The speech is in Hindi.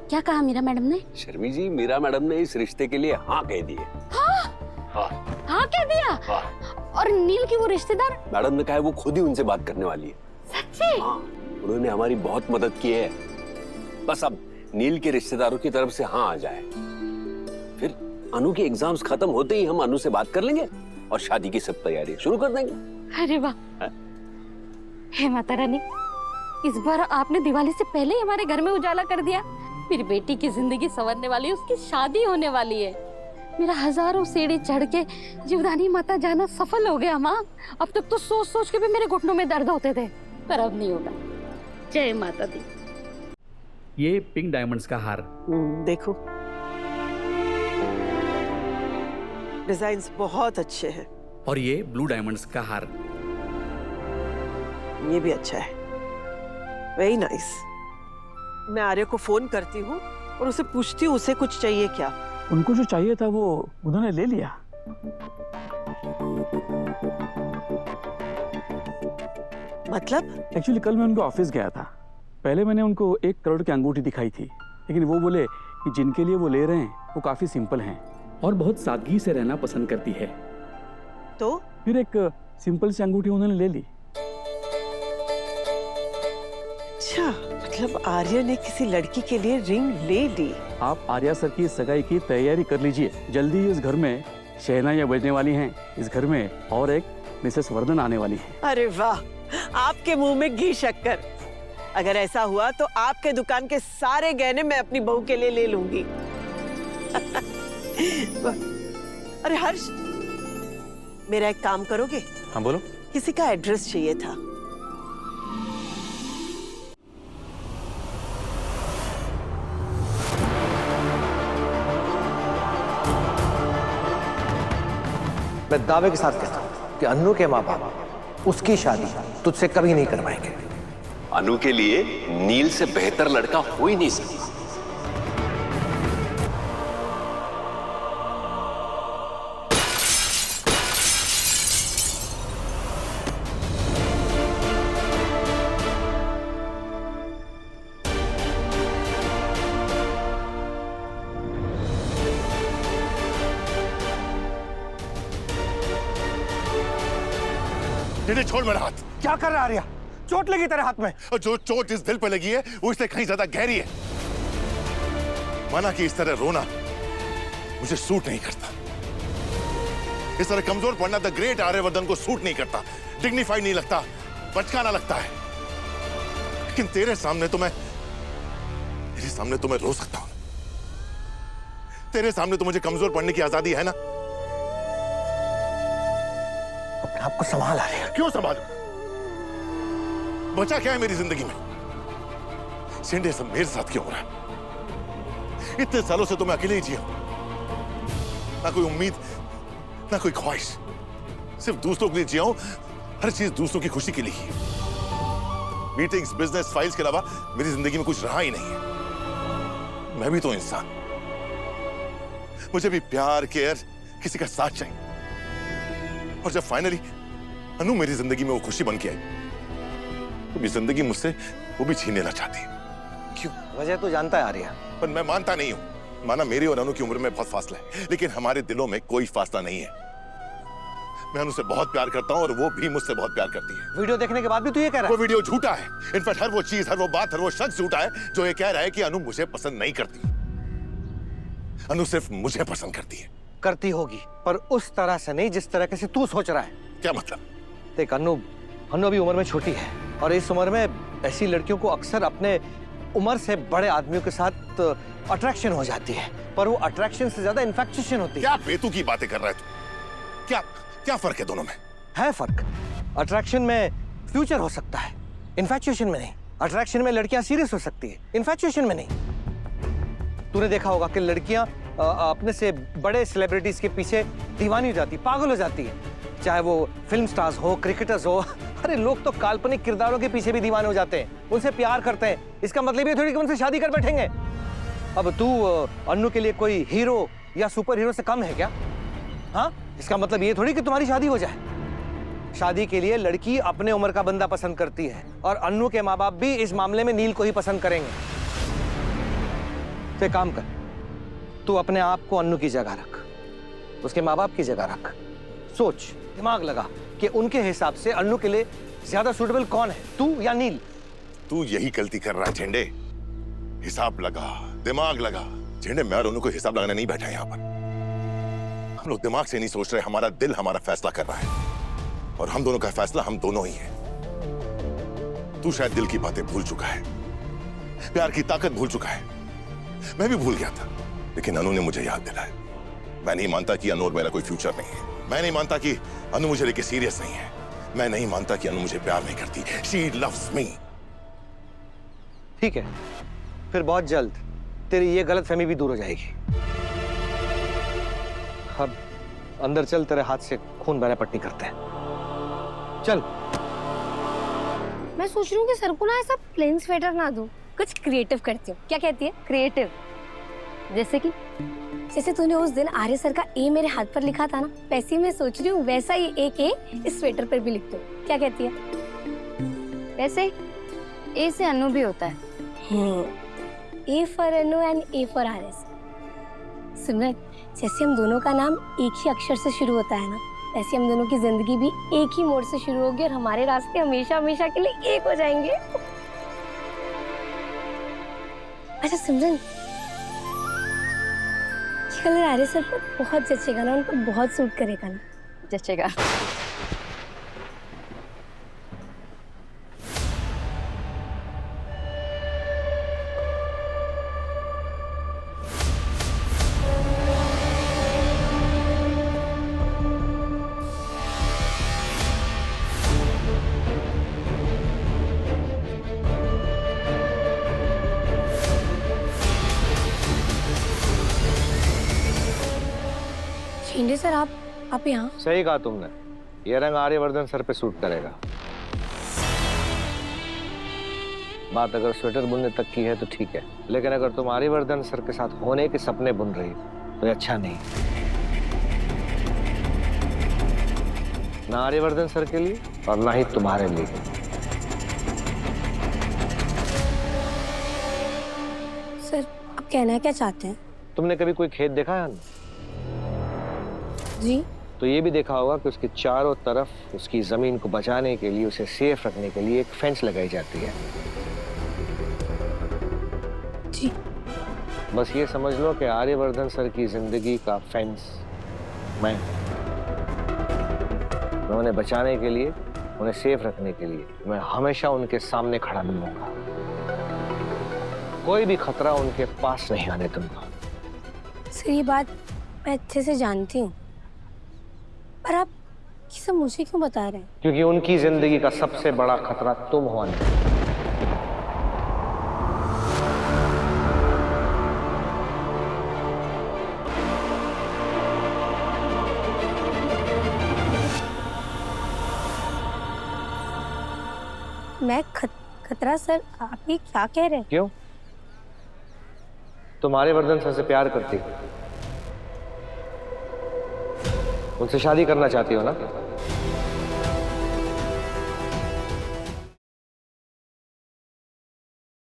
क्या कहा मीरा मैडम ने? शर्मी जी, मीरा मैडम ने इस रिश्ते के लिए हाँ कह दी है। हाँ कह दिया? हाँ। और नील की वो रिश्तेदार? मैडम ने कहा है वो खुद ही उनसे बात करने वाली है। सच्ची? हाँ, उन्होंने हमारी बहुत मदद की है। बस अब नील के रिश्तेदारों की तरफ से हाँ आ जाए, फिर अनु के एग्जाम्स खत्म होते ही हम अनु से बात कर लेंगे और शादी की सब तैयारी शुरू कर देंगे। अरे वाह, हे माता रानी, इस बार आपने दिवाली से पहले ही हमारे घर में उजाला कर दिया। मेरी बेटी की जिंदगी संवरने वाली है, उसकी शादी होने वाली है। मेरा हजारों सीढ़ी चढ़ के जीवदानी माता जाना सफल हो गया माँ। अब तक तो सोच सोच के भी मेरे घुटनों में दर्द होते थे, पर अब नहीं होगा। जय माता दी। ये पिंक डायमंड्स का हार। देखो, डिजाइन्स बहुत अच्छे हैं। और ये ब्लू डायमंड्स का हार। ये भी अच्छा है, वेरी नाइस। मैं आर्य को फोन करती हूँ और उसे पूछती हूँ उसे कुछ चाहिए क्या। उनको जो चाहिए था वो उन्होंने ले लिया। मतलब? एक्चुअली कल मैं उनके ऑफिस गया था। पहले मैंने उनको 1 करोड़ की अंगूठी दिखाई थी, लेकिन वो बोले कि जिनके लिए वो ले रहे हैं वो काफी सिंपल हैं और बहुत सादगी से रहना पसंद करती है। तो फिर एक सिंपल सी अंगूठी उन्होंने ले ली। अच्छा, मतलब आर्य ने किसी लड़की के लिए रिंग ले ली। आप आर्या सर की सगाई की तैयारी कर लीजिए। जल्दी ही इस घर में शहनाइयां बजने वाली हैं। इस घर में और एक मिसेस वर्धन आने वाली है। अरे वाह, आपके मुंह में घी शक्कर। अगर ऐसा हुआ तो आपके दुकान के सारे गहने मैं अपनी बहू के लिए ले लूंगी। अरे हर्ष, मेरा एक काम करोगे? हाँ बोलो। किसी का एड्रेस चाहिए था। मैं दावे के साथ कहता हूँ कि अनु के माँ बाप उसकी शादी तुझसे कभी नहीं करवाएंगे। अनु के लिए नील से बेहतर लड़का हो ही नहीं सकता। छोड़ मेरा हाथ। क्या कर रहा है आर्या? चोट लगी तेरे हाथ में। और जो चोट इस दिल पे लगी है वो इससे कहीं ज्यादा गहरी है। माना कि इस तरह रोना मुझे सूट नहीं करता। इस तरह कमजोर पड़ना द ग्रेट आर्यवर्धन को सूट नहीं करता। डिग्निफाइड नहीं लगता, बचकाना लगता है। लेकिन तेरे सामने तो मैं रो सकता हूं। तेरे सामने तो मुझे कमजोर पड़ने की आजादी है ना। अपने आप को संभाल आर्या। क्यों संभालूं? बचा क्या है मेरी जिंदगी में? सिंडे सब मेरे साथ क्यों हो रहा है? इतने सालों से तो मैं अकेले ही जिया। ना कोई उम्मीद, ना कोई ख्वाहिश, सिर्फ दूसरों के लिए जिया हूं। हर चीज दूसरों की खुशी के लिए ही। मीटिंग्स, बिजनेस, फाइल्स के अलावा मेरी जिंदगी में कुछ रहा ही नहीं है। मैं भी तो इंसान, मुझे भी प्यार, केयर, किसी का साथ चाहिए। और जब फाइनली अनु मेरी जिंदगी में वो खुशी बन के आई, तो ये जिंदगी मुझसे वो भी छीन लेना चाहती है। क्यों? वजह तो जानता है आर्या। पर मैं मानता नहीं हूं। माना मेरी और अनु की उम्र में बहुत फासला है, लेकिन हमारे दिलों में कोई फासला नहीं है। मैं अनु से बहुत प्यार करता हूं और वो भी मुझसे बहुत प्यार करती है। वीडियो देखने के बाद भी तू ये कह रहा है? वो वीडियो झूठा है। इनफैक्ट हर वो चीज, हर वो बात, हर वो शख्स झूठा है जो ये कह रहा है कि अनु मुझे पसंद नहीं करती। अनु सिर्फ मुझे पसंद करती है। करती होगी, पर उस तरह से नहीं जिस तरह से तू सोच रहा है। क्या मतलब? देख अनु अभी उम्र में छोटी है और इस उम्र में ऐसी लड़कियों को अक्सर अपने उम्र से बड़े आदमियों के साथ अट्रैक्शन हो जाती है, पर वो अट्रैक्शन से ज्यादा इन्फेक्शन होती है। क्या बेतु की बातें कर रहा है तू? क्या फर्क है दोनों में? है फर्क। अट्रैक्शन में फ्यूचर हो सकता है, इन्फैक्चुएशन में नहीं। अट्रैक्शन में लड़कियां सीरियस हो सकती है, इन्फैक्चुएशन में नहीं। तूने देखा होगा कि लड़कियां अपने से बड़े सेलिब्रिटीज के पीछे दीवानी हो जाती, पागल हो जाती है, चाहे वो फिल्म स्टार्स हो, क्रिकेटर्स हो। अरे लोग तो काल्पनिक किरदारों के पीछे भी दीवाने हो जाते हैं, उनसे प्यार करते हैं। इसका मतलब ये थोड़ी कि उनसे शादी कर बैठेंगे। अब तू अन्नू के लिए कोई हीरो या सुपर हीरो से कम है क्या? हाँ, इसका मतलब ये थोड़ी कि तुम्हारी शादी हो जाए। शादी के लिए लड़की अपने उम्र का बंदा पसंद करती है और अन्नू के माँ बाप भी इस मामले में नील को ही पसंद करेंगे। तो एक काम कर, तू अपने आप को अन्नू की जगह रख, उसके माँ बाप की जगह रख, सोच, दिमाग लगा कि उनके हिसाब से अन्नू के लिए ज्यादा सूटेबल कौन है, तू या नील। तू यही गलती कर रहा है झेंडे। हिसाब लगा, दिमाग लगा। झेंडे, मैं और उनको हिसाब लगाने नहीं बैठा यहाँ पर। हम लोग दिमाग से नहीं सोच रहे, हमारा दिल हमारा फैसला कर रहा है और हम दोनों का फैसला हम दोनों ही है। तू शायद दिल की बातें भूल चुका है, प्यार की ताकत भूल चुका है। मैं भी भूल गया था, लेकिन अनु ने मुझे याद दिलाया। मैं नहीं मानता कि अनु और मेरा कोई फ्यूचर नहीं है। मैं नहीं मानता कि अनु मुझे लेके सीरियस नहीं है। मैं नहीं मानता कि अनु मुझे प्यार नहीं करती। She loves me। ठीक है, फिर बहुत जल्द तेरी ये गलतफहमी भी दूर हो जाएगी। अब अंदर चल, तेरे हाथ से खून बहना पट्टी करते हैं। चल। मैं सोच रही हूँ कि सर को ना ऐसा प्लेन स्वेटर ना दूं, कुछ क्रिएटिव करती हूँ। क्या कहती है? क्रिएटिव जैसे कि? जैसे तूने उस दिन आर्य सर का ए मेरे हाथ पर लिखा था ना, वैसे ही मैं सोच रही हूँ वैसा ही एक ए इस स्वेटर पर भी लिख दूं। क्या कहती है? वैसे ए से अनु भी होता है। A for Anu and A for Aryas. Simran, जैसे हम दोनों का नाम एक ही अक्षर से शुरू होता है ना, वैसे हम दोनों की जिंदगी भी एक ही मोड़ से शुरू होगी और हमारे रास्ते हमेशा हमेशा के लिए एक हो जाएंगे। अच्छा सिमरन, ये कलर आर्य सर पर बहुत जचेगा ना, उनको बहुत सूट करेगा ना। जचेगा। शिंदे सर, आप यहाँ? सही कहा तुमने, ये रंग आर्यवर्धन सर पे सूट करेगा। बात अगर स्वेटर बुनने तक की है तो ठीक है, लेकिन अगर तुम आर्यवर्धन सर के साथ होने के सपने बुन रही हो तो अच्छा नहीं। ना आर्यवर्धन सर के लिए और ना ही तुम्हारे लिए। सर, आप कहना क्या चाहते हैं? तुमने कभी कोई खेत देखा है? जी। तो ये भी देखा होगा कि उसके चारों तरफ उसकी जमीन को बचाने के लिए, उसे सेफ रखने के लिए एक फेंस लगाई जाती है। जी। बस ये समझ लो कि आर्यवर्धन सर की जिंदगी का फेंस मैं उन्हें बचाने के लिए, उन्हें सेफ रखने के लिए मैं हमेशा उनके सामने खड़ा रहूंगा। कोई भी खतरा उनके पास नहीं आने दूंगा। सर, ये बात मैं अच्छे से जानती हूँ, पर आप ये सब मुझे क्यों बता रहे हैं? क्योंकि उनकी जिंदगी का सबसे बड़ा खतरा तुम हो। मैं खतरा? सर, आप ये क्या कह रहे हैं? क्यों? तुम आर्यवर्धन सर से प्यार करती हो, उनसे शादी करना चाहती हो ना?